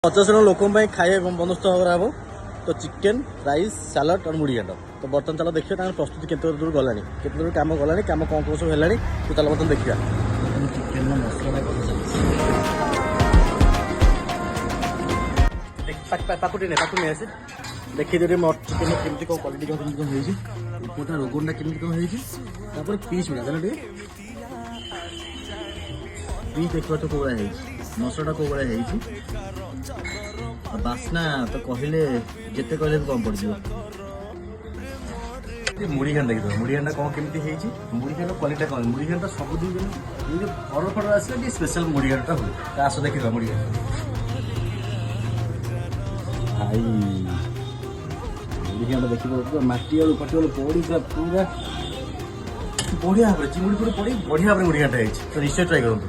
पचास जन लोक खाଇବା बंदोबस्त हम तो चिकेन राइस सालाड और मुड़ी घाट तो बर्तमान चलो देखिए प्रस्तुति केते दूर गलानी केते दूर काम गलानी काम कौन कौन सब है तो चलो बर्तमान देखिए चिकेन मसला पाकुटी नहीं आसे देखिए चिकेन केमती कौन क्वालिटी कौन होता रोगनटा केमती कौन होपर पीस मिला पीस देखा तो कौड़ा है मसलाटा कौड़ा है बास्ना तो कहले जिते कहले भी कम पड़ मुड़ी घाट देखिए मुड़ी घाटा कौन केमती मुड़ी घाट क्वालिटी कौन मुड़ी घाटा सब दिन ऑर्डर फर्डर आसले स्पेशल मुड़ी घाटा हुए आस देखिए मुड़ी घाट भाई मुड़ी घाट देखिए मटी आलू पटी आलू पड़ी पूरा पूरा बढ़िया भाव चिंगुड़ी पूरी पड़ी बढ़िया भाव मुड़ी घाटा तो निश्चय ट्राई करूँ।